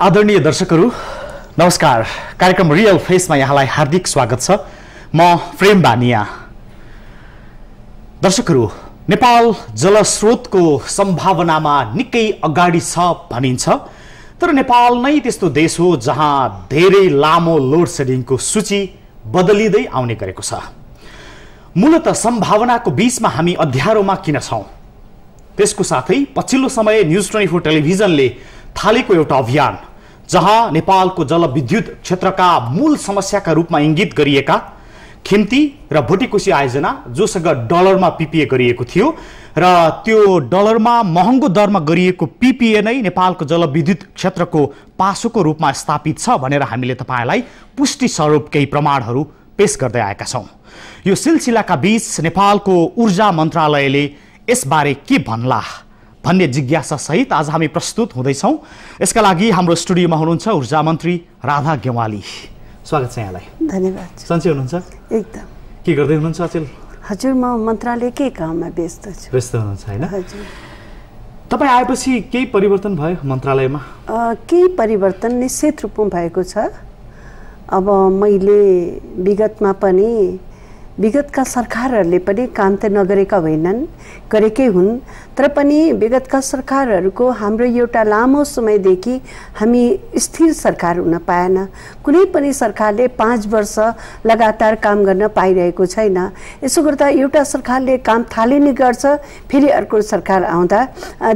आदरणीय दर्शकहरू नमस्कार। कार्यक्रम रियल फेसमा यहाँलाई हार्दिक स्वागत छ। म प्रेम बानिया। दर्शकहरू, नेपाल जलस्रोतको सम्भावनामा निकै अगाडि छ भनिन्छ, तर नेपाल नै त्यस्तो देश हो जहाँ धेरै लामो लोड सेडिङको सूची बदलिँदै आउने गरेको छ। मूलत सम्भावनाको बीचमा हामी अध्यारोमा किन छौं? त्यसको साथै पछिल्लो समय न्यूज 24 टेलिभिजनले थालेको एउटा अभियान जहाँ नेपालको जलविद्युत क्षेत्रका मूल समस्याका रूपमा इंगित गरिएका खिम्ती र भोटेकोशी आयोजना जोसँग डलरमा पीपीए गरिएको थियो र त्यो डलरमा महँगो दरमा गरिएको पीपीए नै नेपालको जलविद्युत क्षेत्रको पासोको रूपमा स्थापित छ भनेर हामीले तपाईलाई पुष्टि स्वरूप केही प्रमाणहरू पेश गर्दै आएका छौं। यो सिलसिलाका बीच नेपालको ऊर्जा मन्त्रालयले यसबारे के भन्ला भन्ने जिज्ञासा सहित आज हामी प्रस्तुत हुँदैछौं। यसका लागि हाम्रो स्टुडियोमा हुनुहुन्छ ऊर्जा मन्त्री राधा गेवाली। स्वागत छ यहाँलाई। धन्यवाद। सन्चै हुनुहुन्छ? एकदम। के गर्दै हुनुहुन्छ अचेल? हजुर, म मन्त्रालयकै काममा व्यस्त छु। व्यस्त हुनुहुन्छ हैन? हजुर। तपाई आएपछि केही परिवर्तन भयो मन्त्रालयमा? केही परिवर्तन निश्चित रूपमा भएको छ। अब मैले विगतमा पनि विगतका सरकारहरूले पनि काम त नगरेका होइनन्, गरेकै हुन्, तर पनि विगतका सरकारहरूको हाम्रो एउटा लामो समयदेखि हामी स्थिर सरकार हुन पाएन। कुनै पनि सरकारले 5 वर्ष लगातार काम गर्न पाइरहेको छैन। यसो गर्दा एउटा सरकारले काम थालिने गर्छ, फेरि अर्को सरकार आउँदा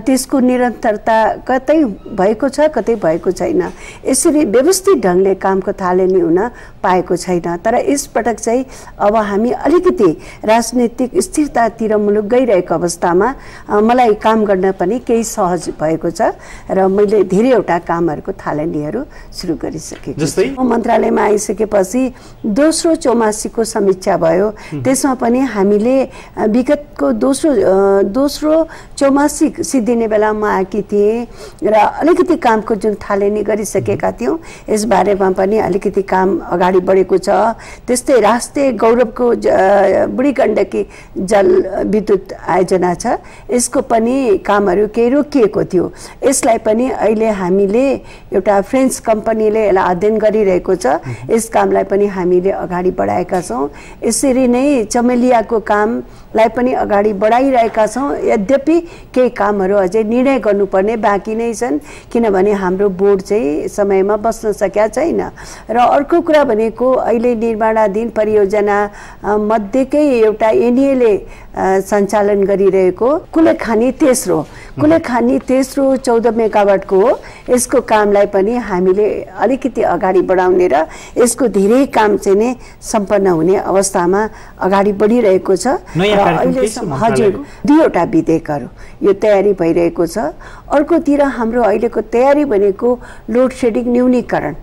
त्यसको निरन्तरता कतै भएको छ कतै भएको छैन। यसरी व्यवस्थित ढङ्गले कामको थालनी हुन पाएको छैन। तर यसपटक चाहिँ अब हामी अलिकति राजनीतिक स्थिरतातिर मुलुक गइरहेको अवस्थामा मलाई काम गर्न पनि केही सहज भएको छ र मैले धेरैवटा कामहरूको थालनीहरू सुरु गरिसकेको छु। मन्त्रालयमा आइसकेपछि दोस्रो चौमासीको समीक्षा भयो। त्यसमा पनि हामीले विगतको दोस्रो चौमासी सिद्धिने बेलामा आएकी थिएँ र अलिकति कामको जुन थालनी गरिसकेका थियौँ यसबारेमा पनि अलिकति काम अगाडि बढेको छ। त्यस्तै राष्ट्रिय गौरवको बुढी गण्डकी जल विद्युत आयोजना छ, यसको पनि कामहरू केही रोकिएको थियो। यसलाई पनि अहिले हामीले एउटा फ्रेन्च कम्पनीले यसलाई अध्ययन गरिरहेको छ। यस कामलाई पनि हामीले अगाडि बढाएका छौँ। यसरी नै चमेलियाको कामलाई पनि अगाडि बढाइरहेका छौँ। यद्यपि केही कामहरू अझै निर्णय गर्नुपर्ने बाँकी नै छन्, किनभने हाम्रो बोर्ड चाहिँ समयमा बस्न सकेका छैन। र अर्को कुरा भनेको अहिले निर्माणाधीन परियोजना मध्येकै एउटा एनईएले सञ्चालन गरिरहेको कुलेखानी तेस्रो 14 मेगावाटको हो। यसको कामलाई पनि हामीले अलिकति अगाडि बढाउने र यसको धेरै काम चाहिँ नै सम्पन्न हुने अवस्थामा अगाडि बढिरहेको छ। हजुर, 2वटा विधेयकहरू यो तयारी भइरहेको छ। अर्कोतिर हाम्रो अहिलेको तयारी भनेको लोड सेडिङ न्यूनीकरण,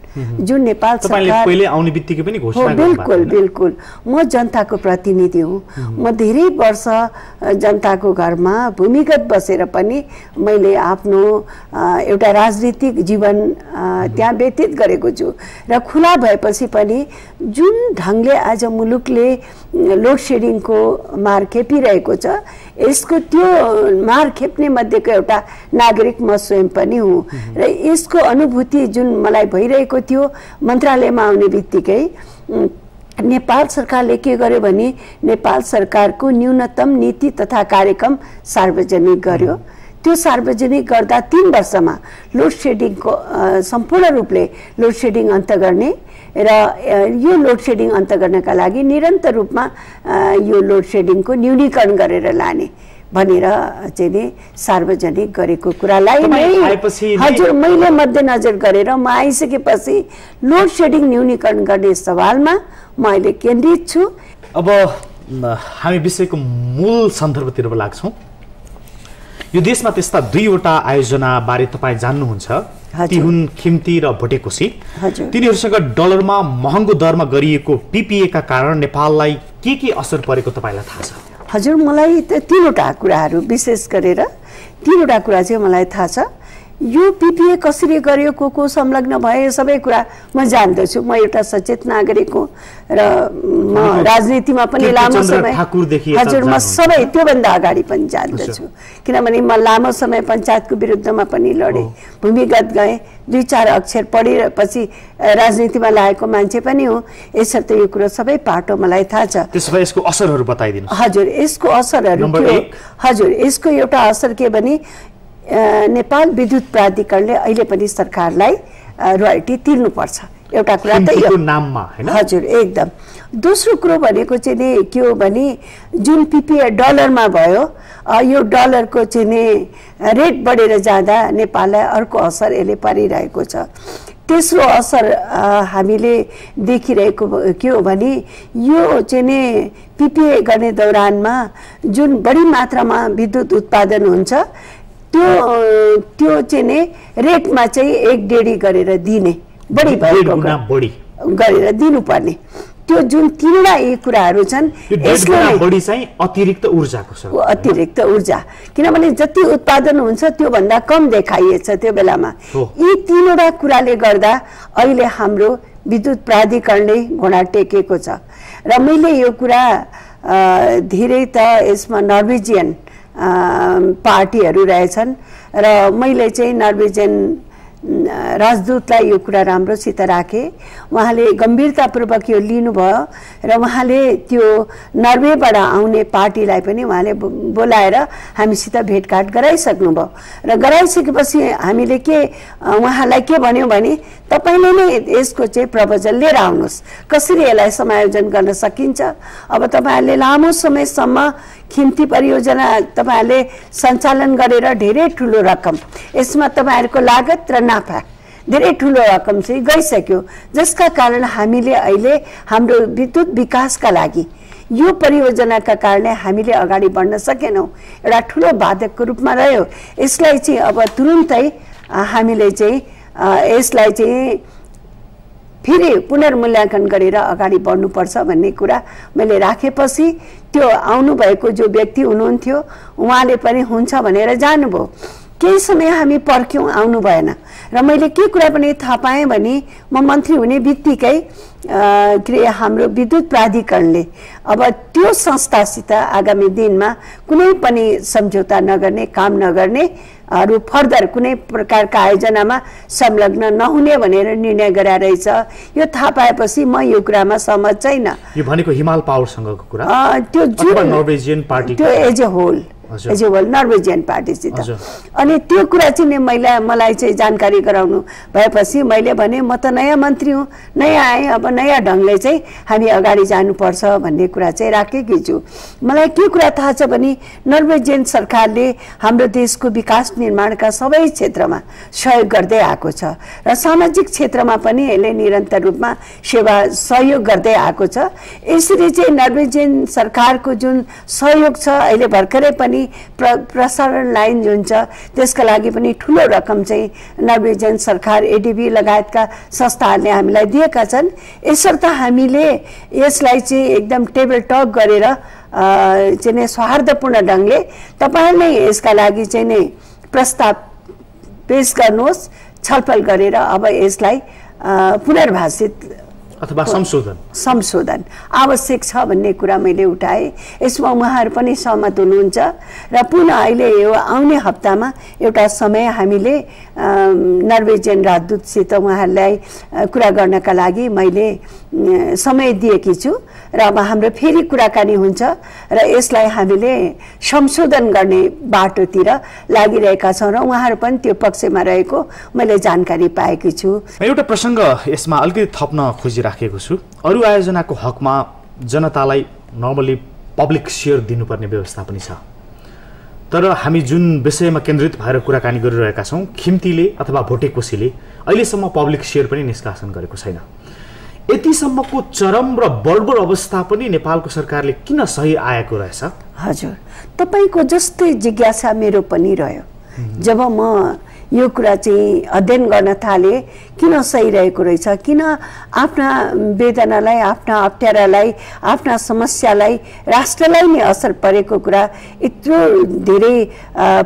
जुन नेपाल सरकार पहिले आउने बित्तिकै पनि घोषणा गर्नुभएको। बिल्कुल। म जनताको प्रतिनिधि हुँ। म धेरै वर्ष जनताको घरमा भूमिगत बसेर पनि मैले आफ्नो एउटा राजनीतिक जीवन त्यहाँ व्यतीत गरेको छु र खुला भएपछि पनि जुन ढङ्गले आज मुलुकले लोड सेडिङको मार खेपिरहेको छ, यसको त्यो मार खेप्ने मध्येको एउटा नागरिक म स्वयं पनि हुँ र यसको अनुभूति जुन मलाई भइरहेको थियो मन्त्रालयमा आउने बित्तिकै नेपाल सरकारले के गर्यो भने नेपाल सरकारको न्यूनतम नीति तथा कार्यक्रम सार्वजनिक गर्यो। त्यो सार्वजनिक गर्दा 3 वर्षमा लोड सेडिङको सम्पूर्ण रूपले लोड सेडिङ अन्त गर्ने र यो लोड सेडिङ अन्त गर्नका लागि निरन्तर रूपमा यो लोड सेडिङको न्यूनीकरण गरेर लाने भनेर चाहिँ नि सार्वजनिक गरेको कुरालाई नै हजुर मैले मध्यनजर गरेर म आइसकेपछि लोड सेडिङ न्यूनीकरण गर्ने सवालमा म अहिले केन्द्रित छु। अब हामी विषयको मूल सन्दर्भतिर लाग्छौँ। यो देशमा त्यस्ता 2वटा आयोजना बारे तपाईँ जान्नुहुन्छ, ती हुन् खिम्ती र भोटेकोशी। तिनीहरूसँग डलरमा महँगो दरमा गरिएको पीपीए का कारण नेपाललाई के असर परेको तपाईलाई थाहा छ? हजुर, मलाई त 3वटा कुराहरू विशेष गरेर 3वटा कुरा चाहिँ मलाई थाहा छ। यो पिपिए कसरी गर्यो, को संलग्न भए, सबै कुरा म जान्दछु। म एउटा सचेत नागरिक हुँ र म राजनीतिमा पनि लामो समय, हजुर, म सबै त्योभन्दा अगाडि पनि जान्दछु, किनभने म लामो समय पञ्चायतको विरुद्धमा पनि लडेँ, भूमिगत गएँ, 2-4 अक्षर पढेपछि राजनीतिमा लागेको मान्छे पनि हो। यसर्थ यो कुरा सबै पाटो मलाई थाहा छ। त्यसो भए यसको असरहरू बताइदिनु। हजुर, यसको असरहरू के? हजुर, यसको एउटा असर के भने नेपाल विद्युत प्राधिकरणले अहिले पनि सरकारलाई रोयल्टी तिर्नुपर्छ, एउटा कुरा त यो नाममा हैन। हजुर, एकदम। दोस्रो कुरो भनेको चाहिँ नि के हो भने जुन पिपिए डलरमा भयो, यो डलरको चाहिँ नि रेट बढेर जाँदा नेपाललाई अर्को असर यसले पारिरहेको छ। तेस्रो असर हामीले देखिरहेको के हो भने यो चाहिँ नि पिपिए गर्ने दौरानमा जुन बढी मात्रामा विद्युत उत्पादन हुन्छ त्यो चाहिँ नि रेटमा चाहिँ 1.5 गरेर दिने, बढी भएको गरेर दिनुपर्ने, त्यो जुन तीनवटा यी कुराहरू छन्। यसले बढी चाहिँ अतिरिक्त ऊर्जाको अतिरिक्त ऊर्जा, किनभने जति उत्पादन हुन्छ त्यो भन्दा कम देखाइएछ त्यो बेलामा। यी तीनवटा कुराले गर्दा अहिले हाम्रो विद्युत प्राधिकरणले घोडा टेकेको छ। र मैले यो कुरा धेरै त यसमा नर्वेजियन पार्टीहरू रहेछन् र मैले चाहिँ नर्वेजियन राजदूतलाई यो कुरा राम्रोसित राखेँ। उहाँले गम्भीरतापूर्वक यो लिनुभयो र उहाँले त्यो नर्वेबाट आउने पार्टीलाई पनि उहाँले बोलाएर हामीसित भेटघाट गराइसक्नुभयो र गराइसकेपछि हामीले उहाँलाई के भन्यौँ भने तपाईले नै यसको चाहिँ प्रपोजल लिएर आउनुहोस्, कसरी यसलाई समायोजन गर्न सकिन्छ। अब तपाईँहरूले लामो समयसम्म खिम्ती परियोजना तपाईँहरूले सञ्चालन गरेर धेरै ठुलो रकम, यसमा तपाईँहरूको लागत र नाफा धेरै ठुलो रकम चाहिँ गइसक्यो, जसका कारण हामीले अहिले हाम्रो विद्युत विकासका लागि यो परियोजनाका कारणले हामीले अगाडि बढ्न सकेनौँ, एउटा ठुलो बाधकको रूपमा रह्यो। यसलाई चाहिँ अब तुरुन्तै हामीले चाहिँ यसलाई चाहिँ फेरि पुनर्मूल्याङ्कन गरेर अगाडि बढ्नुपर्छ भन्ने कुरा मैले राखेपछि त्यो आउनुभएको जो व्यक्ति हुनुहुन्थ्यो उहाँले पनि हुन्छ भनेर जानुभयो। केही समय हामी पर्ख्यौँ, आउनु भएन र मैले के कुरा पनि थाहा पाएँ भने म मन्त्री हुने बित्तिकै हाम्रो विद्युत प्राधिकरणले अब त्यो संस्थासित आगामी दिनमा कुनै पनि सम्झौता नगर्ने, काम नगर्ने अरू फर्दर कुनै प्रकारका आयोजनामा संलग्न नहुने भनेर निर्णय गराएर रहेछ। यो थाहा पाएपछि म यो कुरामा सहमत छैन। यो भनेको हिमाल पावरसँगको कुरा, त्यो जुन नर्वेजियन पार्टी, त्यो एज ए होल नर्वेजियन पार्टीसित। अनि त्यो कुरा चाहिँ मलाई चाहिँ जानकारी गराउनु भएपछि मैले भने म त नयाँ मन्त्री हुँ, नयाँ आएँ, अब नयाँ ढङ्गले चाहिँ हामी अगाडि जानुपर्छ भन्ने कुरा चाहिँ राखेकी छु। मलाई के कुरा थाहा छ भने नर्वेजियन सरकारले हाम्रो देशको विकास निर्माणका सबै क्षेत्रमा सहयोग गर्दै आएको छ र सामाजिक क्षेत्रमा पनि यसले निरन्तर रूपमा सेवा सहयोग गर्दै आएको छ। यसरी चाहिँ नर्वेजियन सरकारको जुन सहयोग छ, अहिले भर्खरै पनि प्रसारण लाइन जुन छ त्यसका लागि पनि ठुलो रकम चाहिँ नर्वेजियन सरकार, एडिबी लगायतका संस्थाहरूले हामीलाई दिएका छन्। यसर्थ हामीले यसलाई चाहिँ एकदम टेबल टक गरेर चाहिँ सौहार्दपूर्ण ढङ्गले तपाईँले यसका लागि चाहिँ नै प्रस्ताव पेश गर्नुहोस्, छलफल गरेर अब यसलाई पुनर्भाषित अथवा संशोधन आवश्यक छ भन्ने कुरा मैले उठाएँ। यसमा उहाँहरू पनि सहमत हुनुहुन्छ र पुनः अहिले यो आउने हप्तामा एउटा समय हामीले नर्वेजियन राजदूतसित उहाँहरूलाई कुरा गर्नका लागि मैले समय दिएकी छु र अब हाम्रो फेरि कुराकानी हुन्छ र यसलाई हामीले संशोधन गर्ने बाटोतिर लागिरहेका छौँ र उहाँहरू पनि त्यो पक्षमा रहेको मैले जानकारी पाएकी छु। एउटा प्रसङ्ग यसमा अलिकति थप्न खोजिराखेको छु। अरू आयोजनाको हकमा जनतालाई नर्मली पब्लिक सेयर दिनुपर्ने व्यवस्था पनि छ, तर हामी जुन विषयमा केन्द्रित भएर कुराकानी गरिरहेका छौँ, खिम्तीले अथवा भोटेकोसीले अहिलेसम्म पब्लिक सेयर पनि निष्कासन गरेको छैन। यतिसम्मको चरम र बर्बर अवस्था पनि नेपालको सरकारले किन सही आएको रहेछ? हजुर, तपाईँको जस्तै जिज्ञासा मेरो पनि रह्यो। जब म यो कुरा चाहिँ अध्ययन गर्न थाले किन सही रहेको रहेछ, किन आफ्ना वेदनालाई, आफ्ना अप्ठ्यारालाई, आफ्ना समस्यालाई, राष्ट्रलाई नै असर परेको कुरा यत्रो धेरै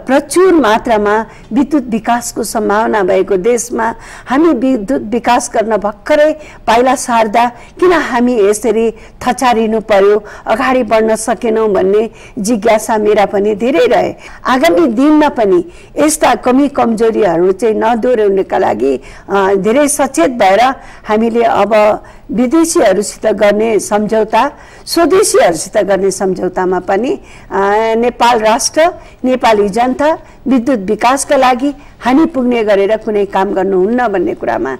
प्रचुर मात्रामा विद्युत विकासको सम्भावना भएको देशमा हामी विद्युत विकास गर्न भर्खरै पाइला सार्दा किन हामी यसरी थचारिनु पर्यो, अगाडि बढ्न सकेनौँ भन्ने जिज्ञासा मेरा पनि धेरै रहे। आगामी दिनमा पनि यस्ता कमी कमजोरीहरू चाहिँ नदोहोऱ्याउनका लागि धेरै सचेत भएर हामीले अब विदेशीहरूसित गर्ने सम्झौता, स्वदेशीहरूसित गर्ने सम्झौतामा पनि नेपाल राष्ट्र, नेपाली जनता विद्युत विकासका लागि हानि पुग्ने गरेर कुनै काम गर्नुहुन्न भन्ने कुरामा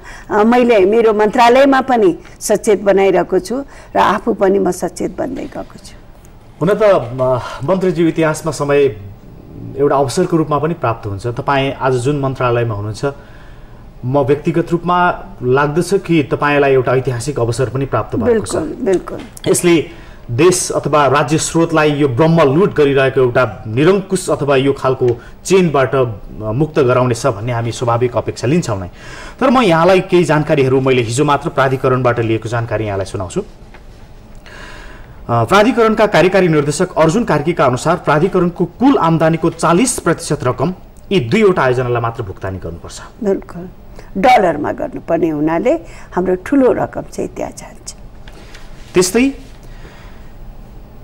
मैले मेरो मन्त्रालयमा पनि सचेत बनाइरहेको छु र आफू पनि म सचेत बन्दै गएको छु। हुन त मन्त्रीज्यू इतिहासमा समय एउटा अवसरको रूपमा पनि प्राप्त हुन्छ। तपाईँ आज जुन मन्त्रालयमा हुनुहुन्छ, म व्यक्तिगत रूपमा लाग्दछ कि तपाईँलाई एउटा ऐतिहासिक अवसर पनि प्राप्त भएको छ। बिल्कुल। यसले देश अथवा राज्य स्रोतलाई यो ब्रह्म लुट गरिरहेको एउटा निरङ्कुश अथवा यो खालको चेनबाट मुक्त गराउनेछ भन्ने हामी स्वाभाविक अपेक्षा लिन्छौँ नै। तर म यहाँलाई केही जानकारीहरू मैले हिजो मात्र प्राधिकरणबाट लिएको जानकारी यहाँलाई सुनाउँछु। प्राधिकरणका कार्यकारी निर्देशक अर्जुन कार्कीका अनुसार प्राधिकरणको कुल आम्दानीको 40% रकम यी दुईवटा आयोजनालाई मात्र भुक्तानी गर्नुपर्छ। बिल्कुल, डलरमा गर्नुपर्ने हुनाले हाम्रो ठुलो रकम चाहिँ त्यहाँ जान्छ। त्यस्तै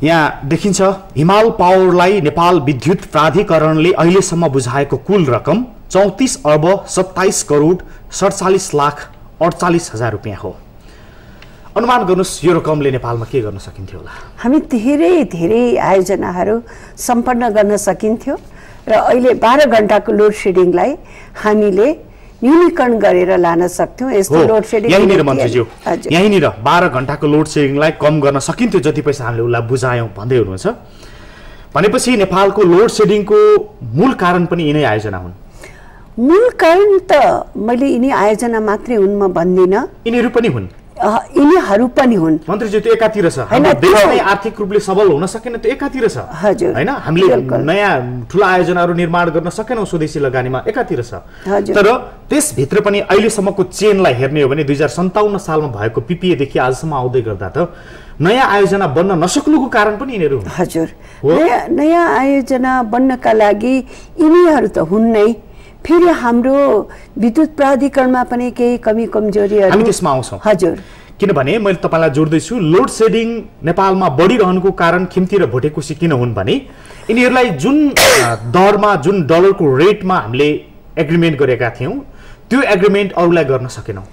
यहाँ देखिन्छ हिमाल पावरलाई नेपाल विद्युत प्राधिकरणले अहिलेसम्म बुझाएको कुल रकम 34 अर्ब 27 करोड 47 लाख 48 हजार रुपियाँ हो। अनुमान गर्नुहोस् यो रकमले नेपालमा के गर्न सकिन्थ्यो होला? हामी धेरै आयोजनाहरू सम्पन्न गर्न सकिन्थ्यो र अहिले 12 घण्टाको लोड सेडिङलाई हामीले न्यूनीकरण गरेर लान सक्थ्यौँ। यस्तो लोड सेडिङ यहीँनिर मन्त्रीज्यू, यहीँनिर 12 घण्टाको लोड सेडिङलाई कम गर्न सकिन्थ्यो जति पैसा हामीले उसलाई बुझायौँ भन्दै हुनुहुन्छ। भनेपछि नेपालको लोड सेडिङको मूल कारण पनि यिनै आयोजना हुन्। मूल कारण त मैले यिनी आयोजना मात्रै हुन् म भन्दिनँ, यिनीहरू पनि हुन्। यिनीहरू पनि हुन् मन्त्रीज्यू। त्यो एकातिर छ, हाम्रो देश नै आर्थिक रूपले सबल हुन सकेन, त्यो एकातिर छ। हजुर, हैन, हामीले नयाँ ठुला आयोजनाहरू निर्माण गर्न सकेनौँ स्वदेशी लगानीमा, एकातिर छ। तर त्यसभित्र पनि अहिलेसम्मको चेनलाई हेर्ने हो भने 2057 सालमा भएको पिपिएदेखि आजसम्म आउँदै गर्दा त नयाँ आयोजना बन्न नसक्नुको कारण पनि यिनीहरू हुन्। हजुर, नयाँ आयोजना बन्नका लागि यिनीहरू त हुन् नै। फेरि हाम्रो विद्युत प्राधिकरणमा पनि केही कमी कमजोरीहरू हामी त्यसमा आउँछौँ। हजुर, किनभने मैले तपाईँलाई जोड्दैछु, लोड सेडिङ नेपालमा बढिरहनुको कारण खिम्ती र भोटेकोसी किन हुन् भने यिनीहरूलाई जुन दरमा, जुन डलरको रेटमा हामीले एग्रिमेन्ट गरेका थियौँ त्यो एग्रिमेन्ट अरूलाई गर्न सकेनौँ।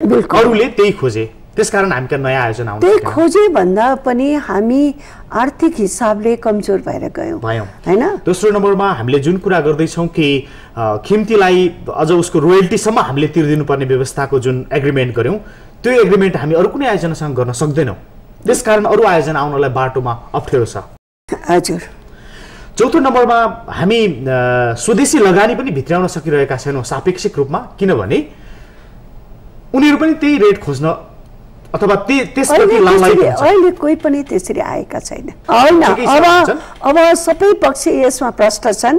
अरूले त्यही खोजे, त्यसकारण हामी कहाँ नयाँ आयोजना आउँछ। त्यही खोजे भन्दा पनि हामी आर्थिक हिसाबले कमजोर भएर गयौँ हैन। दोस्रो नम्बरमा हामीले जुन कुरा गर्दैछौँ कि खिम्तीलाई अझ उसको रोयल्टीसम्म हामीले तिर्दिनुपर्ने व्यवस्थाको जुन एग्रिमेन्ट गऱ्यौँ त्यो एग्रिमेन्ट हामी अरू कुनै आयोजनासँग गर्न सक्दैनौँ। त्यसकारण अरू आयोजना आउनलाई बाटोमा अप्ठ्यारो छ। हजुर। चौथो नम्बरमा हामी स्वदेशी लगानी पनि भित्राउन सकिरहेका छैनौँ सापेक्षिक रूपमा, किनभने उनीहरू पनि त्यही रेट खोज्न अथवा त्यसप्रति अहिले कोही पनि त्यसरी आएका छैन। होइन, अब सबै पक्ष यसमा प्रष्ट छन्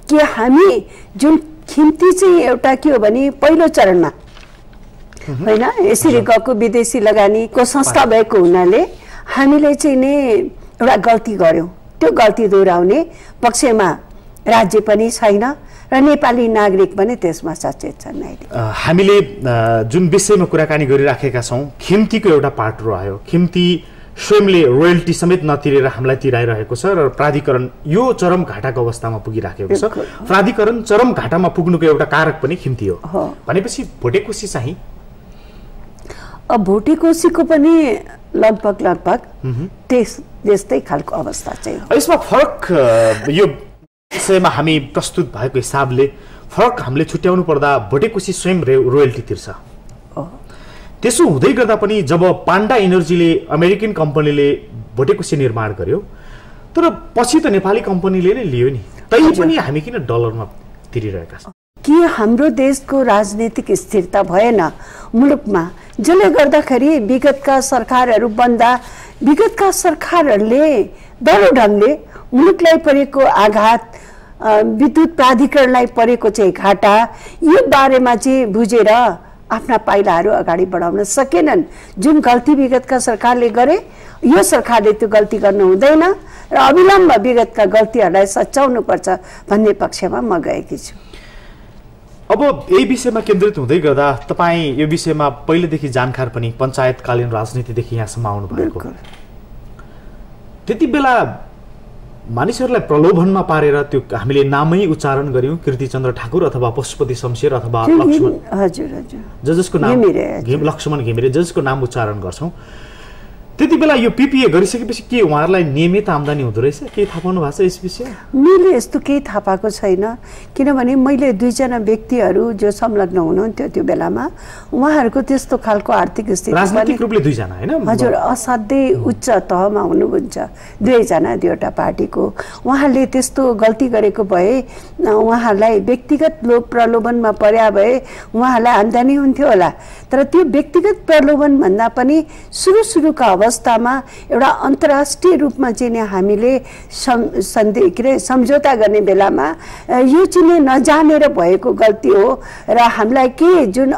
कि हामी जुन खिम्ती चाहिँ एउटा के हो भने पहिलो चरणमा होइन यसरी गएको विदेशी लगानीको संस्था भएको हुनाले हामीले चाहिँ नि एउटा गल्ती गर्यौँ। त्यो गल्ती दोहोऱ्याउने पक्षमा राज्य पनि छैन र नेपाली नागरिक पनि त्यसमा सचेत छन्। हामीले जुन विषयमा कुराकानी गरिराखेका छौँ, खिम्तीको एउटा पार्ट रह्यो। खिम्ती स्वयंले रोयल्टी समेत नतिरेर हामीलाई तिराइरहेको छ र प्राधिकरण यो चरम घाटाको अवस्थामा पुगिराखेको छ। प्राधिकरण चरम घाटामा पुग्नुको एउटा कारक पनि खिम्ती हो भनेपछि भोटेकोसी चाहिँ भोटेकोसीको पनि लगभग त्यस्तै खालको अवस्था चाहिँ हो। यसमा फरक यो विषयमा हामी प्रस्तुत भएको हिसाबले फरक हामीले छुट्याउनु पर्दा भोटेकोसी स्वयं रोयल्टी तिर्छ। त्यसो हुँदै गर्दा पनि जब पाण्डा इनर्जीले अमेरिकन कम्पनीले भोटेकोसी निर्माण गर्यो तर पछि त नेपाली कम्पनीले नै लियो नि, तै पनि हामी किन डलरमा तिरिरहेका छौँ? कि हाम्रो देशको राजनीतिक स्थिरता भएन मुलुकमा, जसले गर्दाखेरि विगतका सरकारहरू बन्दा विगतका सरकारहरूले दह्रो ढङ्गले मुलुकलाई परेको आघात विद्युत प्राधिकरणलाई परेको चाहिँ घाटा यो बारेमा चाहिँ बुझेर आफ्ना पाइलाहरू अगाडि बढाउन सकेनन्। जुन गल्ती विगतका सरकारले गरे यो सरकारले त्यो गल्ती गर्नु हुँदैन र अविलम्ब विगतका गल्तीहरूलाई सच्याउनुपर्छ भन्ने पक्षमा म गएकी छु। अब यही विषयमा केन्द्रित हुँदै गर्दा तपाईँ यो विषयमा पहिलेदेखि जानकार पनि, पञ्चायतकालीन राजनीतिदेखि यहाँसम्म आउनु भएको, त्यति बेला मानिसहरूलाई प्रलोभनमा पारेर त्यो हामीले नामै उच्चारण गर्यौं, कीर्तिचन्द्र ठाकुर अथवा पशुपति शमशेर अथवा लक्ष्मण, हजुर जसको नाम लक्ष्मण घिमिरे, जसको नाम उच्चारण गर्छौं, त्यति बेला यो पीपीए गरिसकेपछि के उहाँहरूलाई नियमित आम्दानी हुँदो रहेछ? केही थाहा पाउनु भएको छ यस विषय? मैले यस्तो केही थाहा पाएको छैन, किनभने मैले दुईजना व्यक्तिहरू जो संलग्न हुनुहुन्थ्यो त्यो बेलामा उहाँहरूको त्यस्तो खालको आर्थिक स्थिति, राजनीतिक रूपले दुईजना हैन, हजुर, असाध्यै उच्च तहमा हुनुहुन्छ दुवैजना दुईवटा पार्टीको। उहाँले त्यस्तो गल्ती गरेको भए उहाँहरूलाई व्यक्तिगत लोभ प्रलोभनमा पर्या भए उहाँहरूलाई आम्दानी हुन्थ्यो होला, तर त्यो व्यक्तिगत प्रलोभन भन्दा पनि सुरुका अवस्थामा एउटा अन्तर्राष्ट्रिय रूपमा चाहिँ हामीले सम्झौता गर्ने बेलामा यो चाहिँ नजानेर भएको गल्ती हो र हामीलाई के जुन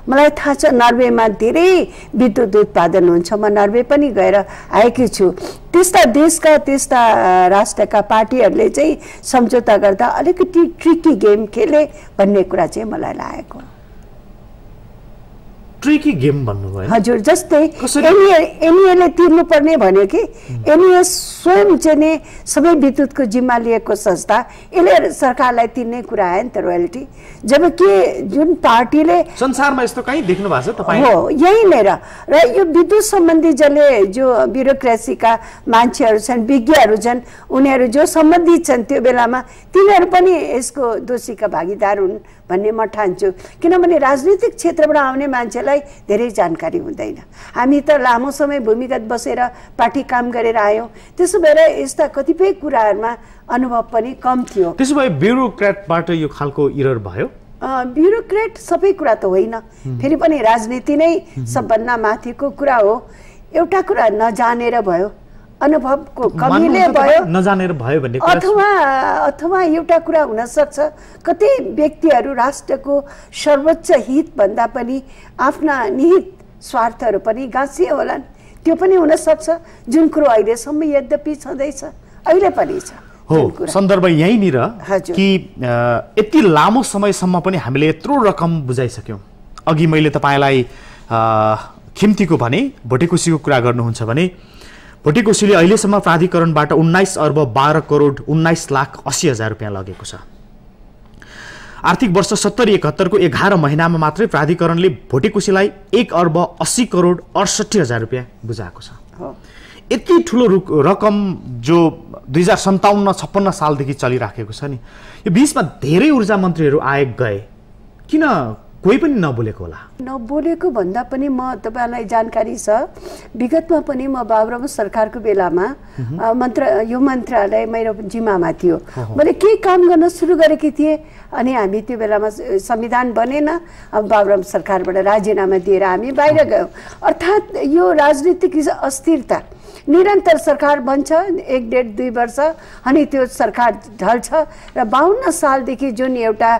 मलाई थाहा छ नर्वेमा धेरै विद्युत उत्पादन हुन्छ, म नर्वे पनि गएर आएकी छु। त्यस्ता देशका त्यस्ता राष्ट्रका पार्टीहरूले चाहिँ सम्झौता गर्दा अलिकति ट्रिकी गेम खेले भन्ने कुरा चाहिँ मलाई लागेको। ट्रिकी गेम भन्नुभयो? हजुर, जस्तै एनईएले तिर्नुपर्ने भन्यो कि एनईए स्वयं चाहिँ सबै विद्युतको जिम्मा लिएको संस्था, यसले सरकारलाई तिर्ने कुरा आयो नि त रोयल्टी, जबकि जुन पार्टीले संसारमा यस्तो कहीँ देख्नु भएको छ तपाईँ? हो, यहीँनिर। र यो विद्युत सम्बन्धी जो ब्युरोक्रेसीका मान्छेहरू छन्, विज्ञहरू छन्, उनीहरू जो सम्बन्धित छन् त्यो बेलामा तिनीहरू पनि यसको दोषीका भागीदार हुन् भन्ने म ठान्छु, किनभने राजनीतिक क्षेत्रबाट आउने मान्छेलाई धेरै जानकारी हुँदैन। हामी त लामो समय भूमिगत बसेर पार्टी काम गरेर आयौँ, त्यसो भएर यस्ता कतिपय कुराहरूमा अनुभव पनि कम थियो। त्यसो भए ब्युरोक्रेटबाट यो खालको इरर भयो? ब्युरोक्रेट सबै कुरा त होइन, फेरि पनि राजनीति नै सबभन्दा माथिको कुरा हो। एउटा कुरा नजानेर भयो, अनुभवको कमीले भयो, नजानेर भयो भन्ने अथवा एउटा कुरा हुन सक्छ, कतै व्यक्तिहरू राष्ट्रको सर्वोच्च हित भन्दा पनि आफ्ना निहित स्वार्थहरू पनि गाँसिए होलान्, त्यो पनि हुन सक्छ, जुन कुरो अहिलेसम्म यद्यपि छँदैछ, अहिले पनि छ। हो, सन्दर्भ यहीँनिर कि यति लामो समयसम्म पनि हामीले यत्रो रकम बुझाइसक्यौँ। अघि मैले तपाईँलाई खिम्तीको भने भोटेकोसीको कुरा गर्नुहुन्छ भने भोटेकोसीले अहिलेसम्म प्राधिकरणबाट 19 अर्ब 12 करोड 19,80,000 रुपियाँ लगेको छ। आर्थिक वर्ष 70-71 को 11 महिनामा मात्रै प्राधिकरणले भोटेकोसीलाई 1 अर्ब 80 करोड 68,000 रुपियाँ बुझाएको छ। यति ठुलो रकम जो 2057-56 सालदेखि चलिराखेको छ नि, यो बीचमा धेरै ऊर्जा मन्त्रीहरू आए गए, किन कोही पनि नबोलेको होला? नबोलेको भन्दा पनि म तपाईलाई जानकारी छ, विगतमा पनि म बाबुराम सरकारको बेलामा यो मन्त्रालय मेरो जिम्मामा थियो, मैले केही काम गर्न सुरु गरेकी थिएँ, अनि हामी त्यो बेलामा संविधान बनेन, अब बाबुराम सरकारबाट राजीनामा दिएर हामी बाहिर गयौँ। अर्थात् यो राजनीतिक अस्थिरता, निरन्तर सरकार बन्छ 1-1.5-2 वर्ष अनि त्यो सरकार ढल्छ र 52 सालदेखि जुन एउटा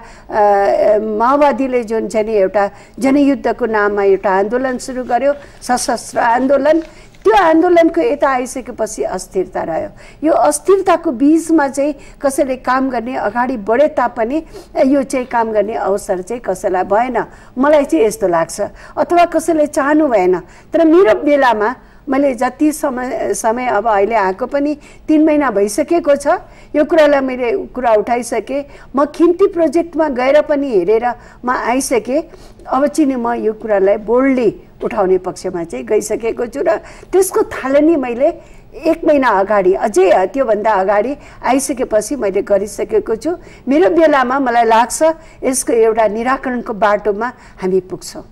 माओवादीले जुन चाहिँ एउटा जनयुद्धको नाममा एउटा आन्दोलन सुरु गर्यो, सशस्त्र आन्दोलन, त्यो आन्दोलनको यता आइसकेपछि अस्थिरता रह्यो। यो अस्थिरताको बीचमा चाहिँ कसैले काम गर्ने अगाडि बढे तापनि यो चाहिँ काम गर्ने अवसर चाहिँ कसैलाई भएन, मलाई चाहिँ यस्तो लाग्छ, अथवा कसैले चाहनु भएन। तर मेरो बेलामा मैले जति समय अब अहिले आएको पनि 3 महिना भइसकेको छ, यो कुरालाई मैले कुरा उठाइसकेँ, म खिम्ती प्रोजेक्टमा गएर पनि हेरेर म आइसकेँ, अब चाहिँ म यो कुरालाई बोल्डली उठाउने पक्षमा चाहिँ गइसकेको छु र त्यसको थालनी मैले 1 महिना अगाडि, अझै त्योभन्दा अगाडि आइसकेपछि मैले गरिसकेको छु। मेरो बेलामा मलाई लाग्छ यसको एउटा निराकरणको बाटोमा हामी पुग्छौँ।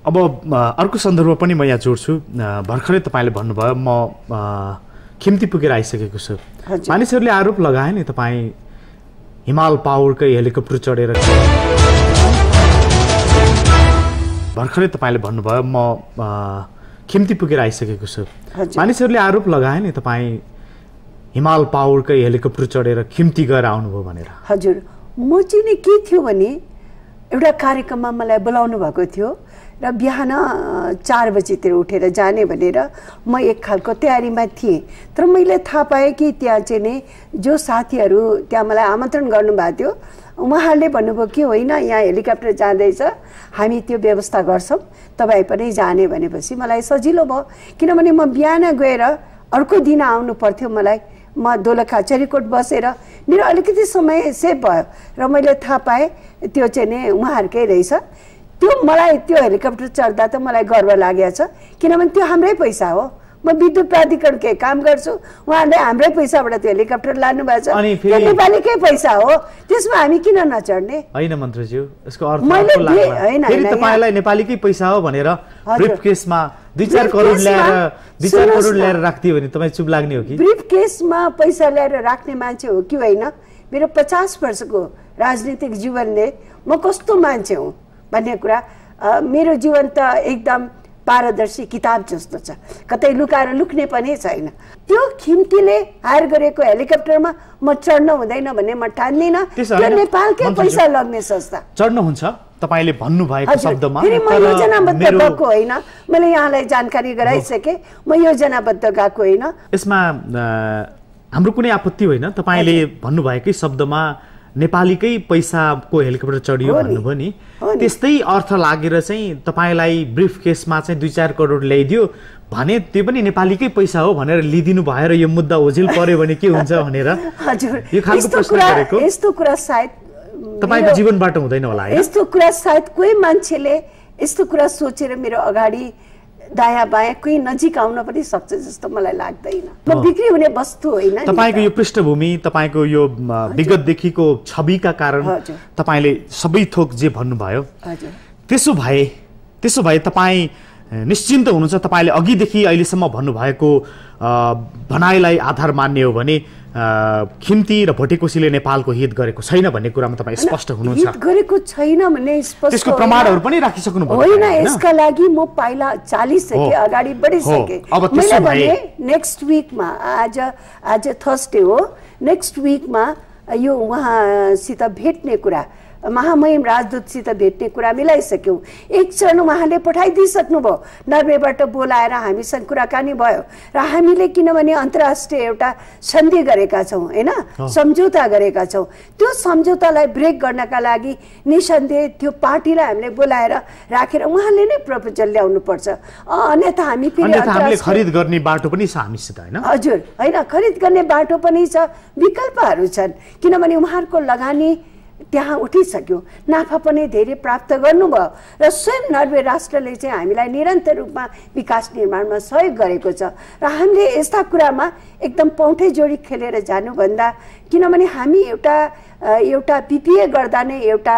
अब अर्को सन्दर्भ पनि म यहाँ जोड्छु, भर्खरै तपाईँले भन्नुभयो म खिम्ती पुगेर आइसकेको छु, मानिसहरूले आरोप लगाए नि तपाईँ हिमाल पावरकै हेलिकप्टर चढेर, भर्खरै तपाईँले भन्नुभयो म खिम्ती पुगेर आइसकेको छु, मानिसहरूले आरोप लगाए नि तपाईँ हिमाल पावरकै हेलिकप्टर चढेर खिम्ती गएर आउनुभयो भनेर। हजुर, म चाहिँ नि के थियो भने एउटा कार्यक्रममा मलाई बोलाउनु भएको थियो र बिहान 4 बजीतिर उठेर जाने भनेर म एक खालको तयारीमा थिएँ। तर मैले थाहा पाएँ कि त्यहाँ चाहिँ नि जो साथीहरू त्यहाँ मलाई आमन्त्रण गर्नुभएको थियो उहाँहरूले भन्नुभयो कि होइन, यहाँ हेलिकप्टर जाँदैछ, हामी त्यो व्यवस्था गर्छौँ, तपाईँ पनि जाने भनेपछि मलाई सजिलो भयो। किनभने म बिहान गएर अर्को दिन आउनु पर्थ्यो मलाई। म दोलखा चरीकोट बसेर मेरो अलिकति समय सेभ भयो र मैले थाहा पाएँ त्यो चाहिँ नि उहाँहरूकै रहेछ। त्यो मलाई त्यो हेलिकप्टर चढ्दा त मलाई गर्व लागेको छ, किनभने त्यो हाम्रै पैसा हो। म विद्युत प्राधिकरणकै काम गर्छु, उहाँहरूले हाम्रै पैसाबाट त्यो हेलिकप्टर लानु भएको छ, त्यो नेपालीकै पैसा हो, त्यसमा हामी किन नचढ्ने? होइन मन्त्रीज्यू, यसको अर्थ फेरि तपाईँलाई नेपालीकै पैसा हो भनेर ब्रिफकेसमा 2-4 करोड ल्याएर राख्दियो भने तपाईँ चुप लाग्ने हो कि? ब्रिफकेसमा पैसा ल्याएर राख्ने मान्छे हो कि होइन? मेरो 50 वर्षको राजनीतिक जीवनले म कस्तो मान्छे हुँ भन्ने कुरा, मेरो जीवन त एकदम पारदर्शी किताब जस्तो छ, कतै लुकाएर लुक्ने पनि छैन। त्यो खिम्तीले हायर गरेको हेलिकप्टरमा म चढ्न हुँदैन भन्ने म ठान्दिनँ। त्यो नेपालकै पैसा लग्ने संस्था। चढ्नुहुन्छ तपाईँले भन्नुभएको शब्दमा, फेरि म योजनाबद्ध गएको होइन, मैले यहाँलाई जानकारी गराइसकेँ, म योजनाबद्ध गएको होइन। यसमा हाम्रो कुनै आपत्ति होइन। तपाईँले भन्नुभएकै शब्दमा नेपालीकै पैसाको हेलिकप्टर चढियो भन्नुभयो नि, त्यस्तै अर्थ लागेर चाहिँ तपाईँलाई ब्रिफ केसमा चाहिँ 2-4 करोड ल्याइदियो भने त्यो पनि नेपालीकै पैसा हो भनेर लिदिनु भएर यो मुद्दा ओझेल पर्यो भने के हुन्छ भनेर यो खालको प्रश्न गरेको। यस्तो कुरा सायद तपाईँको जीवनबाट हुँदैन होला है? यस्तो कुरा सायद कोही मान्छेले यस्तो कुरा सोचेर मेरो अगाडि दायाँ बायाँ कोही नजिक आउन पनि सक्छ जस्तो मलाई लाग्दैन। म बिक्री हुने वस्तु होइन। तपाईँको यो पृष्ठभूमि, तपाईँको यो विगतदेखिको छविका कारण तपाईँले सबै थोक जे भन्नुभयो, त्यसो भए तपाईँ निश्चिन्त हुनुहुन्छ? तपाईँले अघिदेखि अहिलेसम्म भन्नुभएको भनाइलाई आधार मान्ने हो भने खिम्ती र भोटेकोसीले नेपालको हित गरेको छैन भन्ने कुरामा तपाईँ स्पष्ट हुनुहुन्छ? हित गरेको छैन भन्ने स्पष्ट, त्यसको प्रमाणहरू पनि राखिसक्नु भयो होइन? यसका लागि म पाइला चालिसकेँ, अगाडि बढिसकेँ। मैले भने नेक्स्ट विकमा, आज थर्सडे हो, नेक्स्ट विकमा यो उहाँसित भेट्ने कुरा, महामहिम राजदूतसित भेट्ने कुरा मिलाइसक्यौँ। एक चरण उहाँले पठाइदिइसक्नुभयो, नर्वेबाट बोलाएर हामीसँग कुराकानी भयो र हामीले किनभने अन्तर्राष्ट्रिय एउटा सन्धि गरेका छौँ होइन, सम्झौता गरेका छौँ। त्यो सम्झौतालाई ब्रेक गर्नका लागि निसन्देह त्यो पार्टीलाई हामीले बोलाएर राखेर उहाँले नै प्रपोजल ल्याउनु पर्छ, अन्यथा हामी फेरि खरिद गर्ने बाटो पनि छ हामीसित होइन? हजुर, होइन, खरिद गर्ने बाटो पनि छ, विकल्पहरू छन्, किनभने उहाँहरूको लगानी त्यहाँ उठिसक्यो, नाफा पनि धेरै प्राप्त गर्नुभयो र स्वयं नर्वे राष्ट्रले चाहिँ हामीलाई निरन्तर रूपमा विकास निर्माणमा सहयोग गरेको छ र हामीले यस्ता कुरामा एकदम पौठे जोडी खेलेर जानुभन्दा, किनभने हामी एउटा पिपिए गर्दा नै एउटा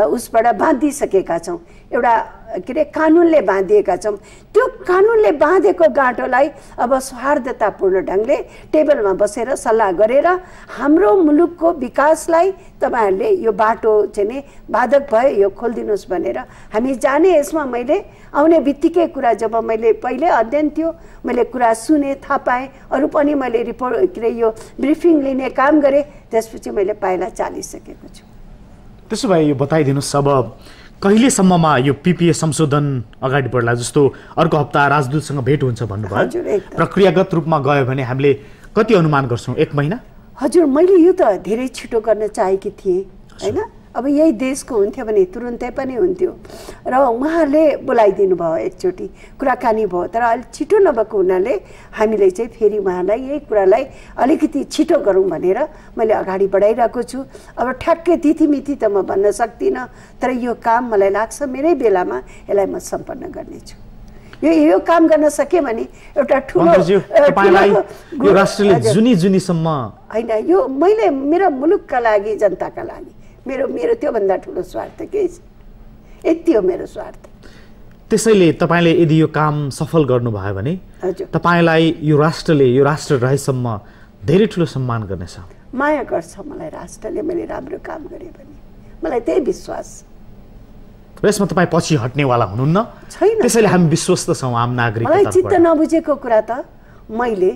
उसबाट बाँधिसकेका छौँ, एउटा के अरे कानुनले बाँधिएका छौँ। त्यो कानुनले बाँधेको गाँठोलाई अब सौहार्दतापूर्ण ढङ्गले टेबलमा बसेर सल्लाह गरेर हाम्रो मुलुकको विकासलाई तपाईँहरूले यो बाटो चाहिँ नि बाधक भयो, यो खोलिदिनुहोस् भनेर हामी जाने। यसमा मैले आउने बित्तिकै कुरा, जब मैले पहिले अध्ययन थियो, मैले कुरा सुने, थाहा पाएँ, अरू पनि मैले रिपोर्ट के अरे यो ब्रिफिङ लिने काम गरेँ, त्यसपछि मैले पाइला चालिसकेको छु। त्यसो भए यो बताइदिनुहोस्, अब कहिलेसम्ममा यो पिपिए संशोधन अगाडि बढ्ला? जस्तो अर्को हप्ता राजदूतसँग भेट हुन्छ भन्नुभयो, प्रक्रियागत रूपमा गयो भने हामीले कति अनुमान गर्छौँ? 1 महिना? हजुर, मैले यो त धेरै छिटो गर्न चाहेकी थिएँ होइन। अब यही देशको हुन्थ्यो भने तुरुन्तै पनि हुन्थ्यो र उहाँहरूले बोलाइदिनु भयो, एकचोटि कुराकानी भयो, तर अलिक छिटो नभएको हुनाले हामीले चाहिँ फेरि उहाँलाई यही कुरालाई अलिकति छिटो गरौँ भनेर मैले अगाडि बढाइरहेको छु। अब ठ्याक्कै तिथिमिति त म भन्न सक्दिनँ, तर यो काम मलाई लाग्छ मेरै बेलामा यसलाई म सम्पन्न गर्नेछु। यो काम गर्न सके भने एउटा ठुलो यो राष्ट्रले जुनीसम्म होइन, यो मैले मेरो मुलुकका लागि, जनताका लागि मेरो त्योभन्दा ठुलो स्वार्थ केही छ, यति हो मेरो स्वार्थ। त्यसैले तपाईँले यदि यो काम सफल गर्नुभयो भने तपाईँलाई यो राष्ट्रले, यो राष्ट्र रहेसम्म धेरै ठुलो सम्मान गर्नेछ, माया गर्छ मलाई राष्ट्रले, मैले राम्रो काम गरेँ भने, मलाई त्यही विश्वास। यसमा तपाईँ पछि हट्नेवाला हुनुहुन्न? छैन, त्यसैले हामी विश्वस्त छौँ आम नागरिक। मलाई चित्त नबुझेको कुरा त मैले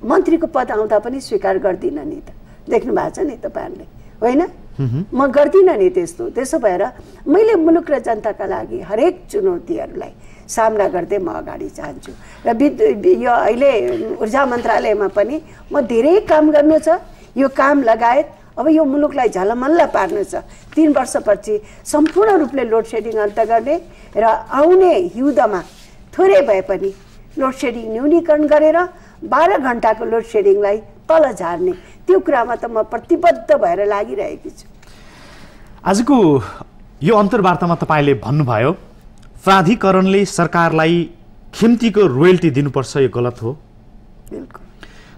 मन्त्रीको पद आउँदा पनि स्वीकार गर्दिनँ नि त, देख्नु भएको छ नि तपाईँहरूले, होइन? म गर्दिनँ नि त्यस्तो। त्यसो भएर मैले मुलुक र जनताका लागि हरेक चुनौतीहरूलाई सामना गर्दै म अगाडि जान्छु। र यो अहिले ऊर्जा मन्त्रालयमा पनि म धेरै काम गर्नु छ। यो काम लगायत अब यो मुलुकलाई झलमल्ल पार्नु छ। 3 वर्षपछि सम्पूर्ण रूपले लोड सेडिङ अन्त गर्ने र आउने हिउँदमा थोरै भए पनि लोड सेडिङ न्यूनीकरण गरेर 12 घण्टाको लोड सेडिङलाई तल झार्ने, त्यो कुरामा त म प्रतिबद्ध भएर लागिरहेकी छु। आजको यो अन्तर्वार्तामा तपाईँले भन्नुभयो प्राधिकरणले सरकारलाई खिम्तीको रोयल्टी दिनुपर्छ, यो गलत हो। बिल्कुल।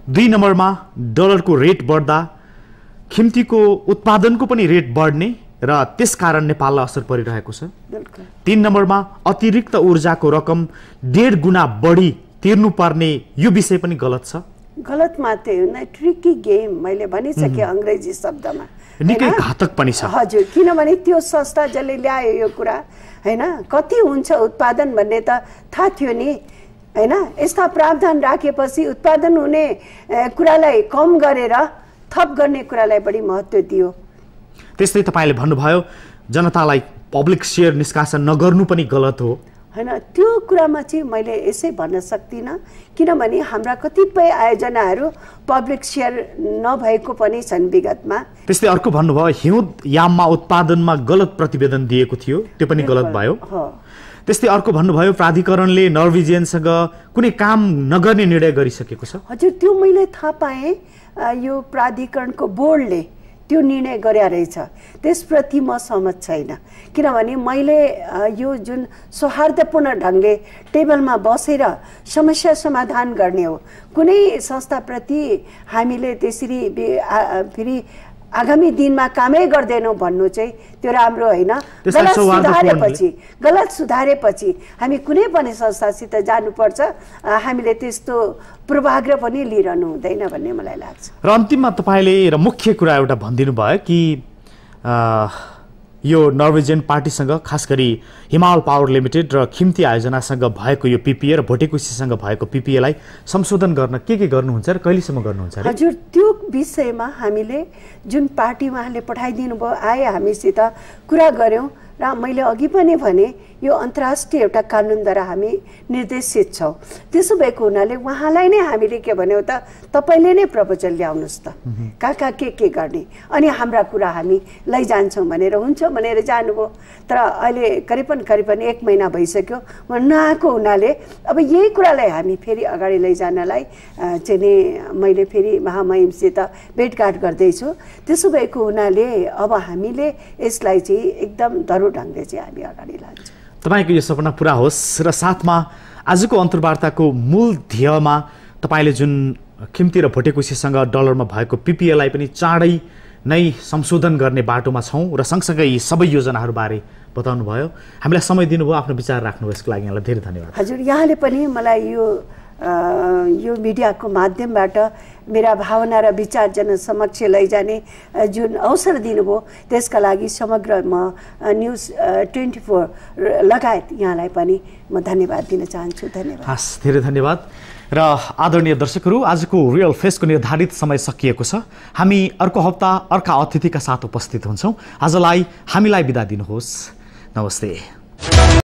2 नम्बरमा डलरको रेट बढ्दा खिम्तीको उत्पादनको पनि रेट बढ्ने र त्यसकारण नेपाललाई असर परिरहेको छ। बिल्कुल। 3 नम्बरमा अतिरिक्त ऊर्जाको रकम 1.5 गुणा बढी तिर्नुपर्ने, यो विषय पनि गलत छ। गलत मात्रै होइन, ट्रिकी गेम मैले भनिसकेँ अङ्ग्रेजी शब्दमा, निकै घातक पनि छ। हजुर, किनभने त्यो संस्था जसले ल्यायो यो कुरा, होइन, कति हुन्छ उत्पादन भन्ने त थाहा थियो नि, होइन? यस्ता प्रावधान राखेपछि उत्पादन हुने कुरालाई कम गरेर थप गर्ने कुरालाई बढी महत्त्व दियो। त्यस्तै तपाईँले भन्नुभयो जनतालाई पब्लिक सेयर निष्कासन नगर्नु पनि गलत हो, होइन? त्यो कुरामा चाहिँ मैले यसै भन्न सक्दिनँ, किनभने हाम्रा कतिपय आयोजनाहरू पब्लिक सेयर नभएको पनि छन् विगतमा। त्यस्तै अर्को भन्नुभयो हिउँद याममा उत्पादनमा गलत प्रतिवेदन दिएको थियो, त्यो पनि गलत भयो। त्यस्तै अर्को भन्नुभयो प्राधिकरणले नर्वेजियनसँग कुनै काम नगर्ने निर्णय गरिसकेको छ। हजुर, त्यो मैले थाहा पाएँ, यो प्राधिकरणको बोर्डले त्यो निर्णय गरे रहेछ। त्यसप्रति म सहमत छैन, किनभने मैले यो जुन सौहार्दपूर्ण ढङ्गले टेबलमा बसेर समस्या समाधान गर्ने हो, कुनै संस्थाप्रति हामीले त्यसरी फेरि आगामी दिनमा कामै गर्दैनौँ भन्नु चाहिँ त्यो राम्रो होइन। गलत सुधारेपछि हामी कुनै पनि संस्थासित जानुपर्छ, हामीले त्यस्तो पूर्वाग्रह पनि लिइरहनु हुँदैन भन्ने मलाई लाग्छ। र अन्तिममा तपाईँले र मुख्य कुरा एउटा भनिदिनु भयो कि यो नर्वेजियन पार्टीसँग खास गरी हिमाल पावर लिमिटेड र खिम्ती आयोजनासँग भएको यो पिपिए र भोटेकोसीसँग भएको पिपिएलाई संशोधन गर्न के गर्नुहुन्छ र कहिलेसम्म गर्नुहुन्छ? हजुर, त्यो विषयमा हामीले जुन पार्टी उहाँले पठाइदिनु भयो, आए हामीसित कुरा गऱ्यौँ र मैले अघि पनि भने यो अन्तर्राष्ट्रिय एउटा कानुनद्वारा हामी निर्देशित छौँ। त्यसो भएको हुनाले उहाँलाई नै हामीले के भन्यौँ त, तपाईँले नै प्रपोजल ल्याउनुहोस् त, कहाँ के गर्ने, अनि हाम्रा कुरा हामी लैजान्छौँ भनेर हुन्छ भनेर जानुभयो। तर अहिले करिबन 1 महिना भइसक्यो नआएको हुनाले अब यही कुरालाई हामी फेरि अगाडि लैजानलाई चाहिँ नि मैले फेरि महामहिमसित भेटघाट गर्दैछु। त्यसो भएको हुनाले अब हामीले यसलाई चाहिँ एकदम धरो ढङ्गले चाहिँ हामी अगाडि लान्छौँ। तपाईँको यो सपना पुरा होस् र साथमा आजको अन्तर्वार्ताको मूल ध्येयमा तपाईँले जुन खिम्ती र भोटेकोसीसँग डलरमा भएको पिपिएलाई पनि चाँडै नै संशोधन गर्ने बाटोमा छौँ र सँगसँगै यी सबै योजनाहरूबारे बताउनु भयो। हामीलाई समय दिनुभयो, आफ्नो विचार राख्नुभयो, यसको लागि यहाँलाई धेरै धन्यवाद। हजुर, यहाँले पनि मलाई यो मिडियाको माध्यमबाट मेरा भावना र विचार जनसमक्ष लैजाने जुन अवसर दिनुभयो त्यसका लागि समग्र म न्युज 24 लगायत यहाँलाई पनि म धन्यवाद दिन चाहन्छु। धन्यवाद। हस्, धेरै धन्यवाद। र आदरणीय दर्शकहरू, आजको रियल फेसको निर्धारित समय सकिएको छ। हामी अर्को हप्ता अर्का अतिथिका साथ उपस्थित हुन्छौँ। आजलाई हामीलाई बिदा दिनुहोस्। नमस्ते।